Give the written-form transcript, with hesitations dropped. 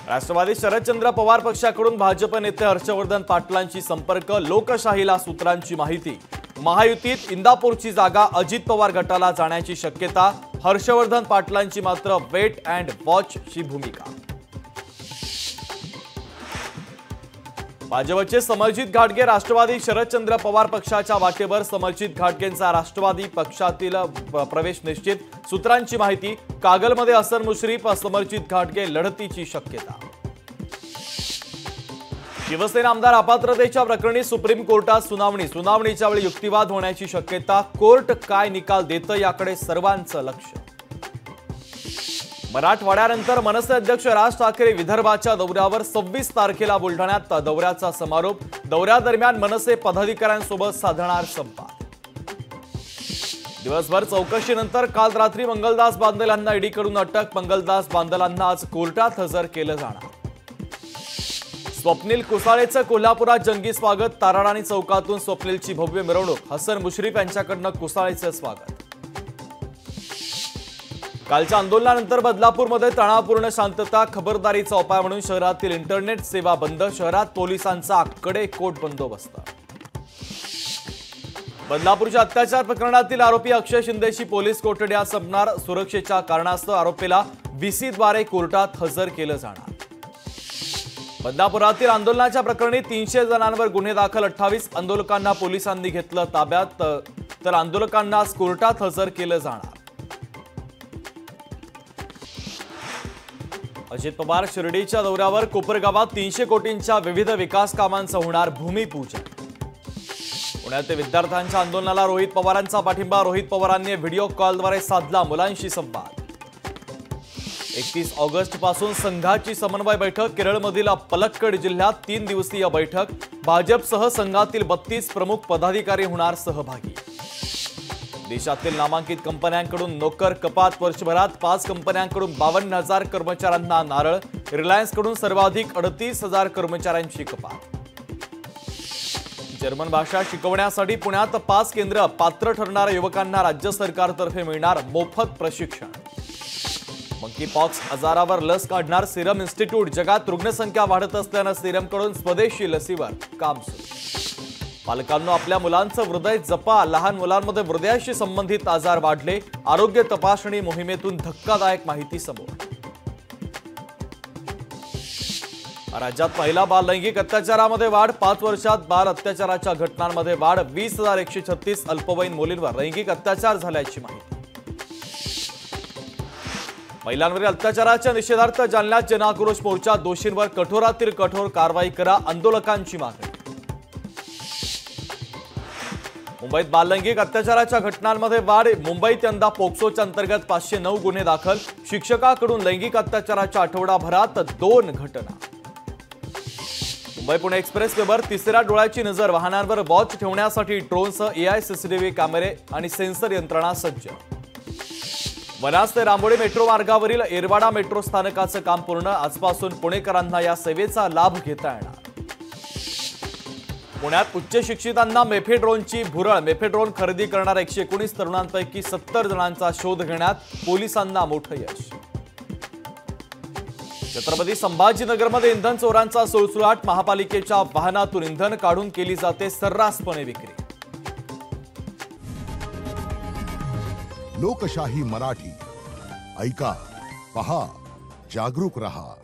राष्ट्रवादी शरदचंद्र पवार पक्षाकडून भाजप नेते हर्षवर्धन पाटलांची संपर्क लोकशाहीला सूत्रांची माहिती। महायुतीत इंदापूरची जागा अजित पवार गटाला जाण्याची शक्यता। हर्षवर्धन पाटलांची मात्र वेट अँड वॉचची भूमिका। भाजपचे समरजित घाटगे राष्ट्रवादी शरदचंद्र पवार पक्षाच्या वाटेवर। समरजित घाटगेंचा राष्ट्रवादी पक्षातील प्रवेश निश्चित, सूत्रांची माहिती। कागलमध्ये हसन मुश्रीफ समरजित घाटगे लढतीची शक्यता। शिवसेना आमदार अपात्रतेच्या प्रकरणी सुप्रीम कोर्टात सुनावणीच्या वेळी युक्तिवाद होण्याची शक्यता। कोर्ट काय निकाल देतं याकडे सर्वांचं लक्ष। मराठवाड्यानंतर मनसे अध्यक्ष राज ठाकरे विदर्भाच्या दौऱ्यावर 26 तारखेला बुलढाण्यात दौऱ्याचा समारोप। दौऱ्यादरम्यान मनसे पदाधिकाऱ्यांसोबत साधणार संवाद। दिवसभर चौकशीनंतर काल रात्री मंगलदास बांदल यांना ईडीकडून अटक। मंगलदास बांदलांना आज कोर्टात हजर केलं जाणार। स्वप्नील कुसाळेचं कोल्हापुरात जंगी स्वागत। ताराराणी चौकातून स्वप्नीलची भव्य मिरवणूक। हसन मुश्रीफ यांच्याकडनं कुसाळेचं स्वागत। कालच्या आंदोलनानंतर बदलापूरमध्ये तणावपूर्ण शांतता। खबरदारीचा उपाय म्हणून शहरातील इंटरनेट सेवा बंद। शहरात पोलिसांचा कडेकोट बंदोबस्त। बदलापूरच्या अत्याचार प्रकरणातील आरोपी अक्षय शिंदेची पोलीस कोठडी आज संपणार। सुरक्षेच्या कारणास्तव आरोपीला व्हीसीद्वारे कोर्टात हजर केलं जाणार। बदलापुरातील आंदोलनाच्या प्रकरणी 300 जणांवर गुन्हे दाखल। 28 आंदोलकांना पोलिसांनी घेतलं ताब्यात, तर आंदोलकांना आज कोर्टात हजर केलं जाणार। अजित पवार शिर्डीच्या दौऱ्यावर। कोपरगावात 300 कोटींच्या विविध विकास कामांचं होणार भूमिपूजन। पुण्यात विद्यार्थ्यांच्या आंदोलनाला रोहित पवारांचा पाठिंबा। रोहित पवारांनी व्हिडिओ कॉलद्वारे साधला मुलांशी संवाद। 31 ऑगस्ट पासून संघाची समन्वय बैठक। केरळमधील पलक्कड जिल्ह्यात 3 दिवसीय बैठक। भाजपसह संघातील 32 प्रमुख पदाधिकारी होणार सहभागी। देशातील नामांकित कंपन्यांकडून नोकर कपात। वर्षभरात 5 कंपन्यांकडून 52,000 कर्मचाऱ्यांना नारळ। रिलायन्सकडून सर्वाधिक 38,000 कर्मचाऱ्यांची कपात। जर्मन भाषा शिकवण्यासाठी पुण्यात 5 केंद्र। पात्र ठरणाऱ्या युवकांना राज्य सरकारतर्फे मिळणार मोफत प्रशिक्षण। मंकीपॉक्स आजारावर लस काढणार सिरम इन्स्टिट्यूट। जगात रुग्णसंख्या वाढत असल्यानं सिरमकडून स्वदेशी लसीवर काम सुरू। पालकांनो आपल्या मुलांचं हृदय जपा। लहान मुलांमध्ये हृदयाशी संबंधित आजार वाढले। आरोग्य तपासणी मोहिमेतून धक्कादायक माहिती समोर। राज्यात महिला बाल लैंगिक अत्याचारामध्ये वाढ। 5 वर्षात बाल अत्याचाराच्या घटनांमध्ये वाढ। 20,136 अल्पवयीन मुलींवर लैंगिक अत्याचार झाल्याची माहिती। महिलांवरील अत्याचाराच्या निषेधार्थ जालन्यात जनआक्रोश मोर्चा। दोषींवर कठोरातील कठोर कारवाई करा, आंदोलकांची मागणी। मुंबईत बाल लैंगिक अत्याचाराच्या घटनांमध्ये वाढ। मुंबईत यंदा पोक्सोच्या अंतर्गत 509 गुन्हे दाखल। शिक्षकाकडून लैंगिक अत्याचाराच्या आठवडाभरात 2 घटना। मुंबई पुणे एक्सप्रेसवेवर तिसऱ्या डोळ्याची नजर। वाहनांवर वॉच ठेवण्यासाठी ड्रोनसह एआय सीसीटीव्ही कॅमेरे आणि सेन्सर यंत्रणा सज्ज। वनाज ते रांबोडी मेट्रो मार्गावरील एरवाडा मेट्रो स्थानकाचं काम पूर्ण। आजपासून पुणेकरांना या सेवेचा लाभ घेता येणार। पुण्यात उच्च शिक्षितांना मेफेड्रोनची भुरळ। मेफेड्रोन खरेदी करणाऱ्या 119 तरुणांपैकी 70 जणांचा शोध घेण्यात पोलिसांना मोठं यश। छत्रपती संभाजीनगरमध्ये इंधन चोरांचा सुळसुळाट। महापालिकेच्या वाहनातून इंधन काढून केली जाते सर्रासपणे विक्री। लोकशाही मराठी ऐका, पहा, जागरूक रहा।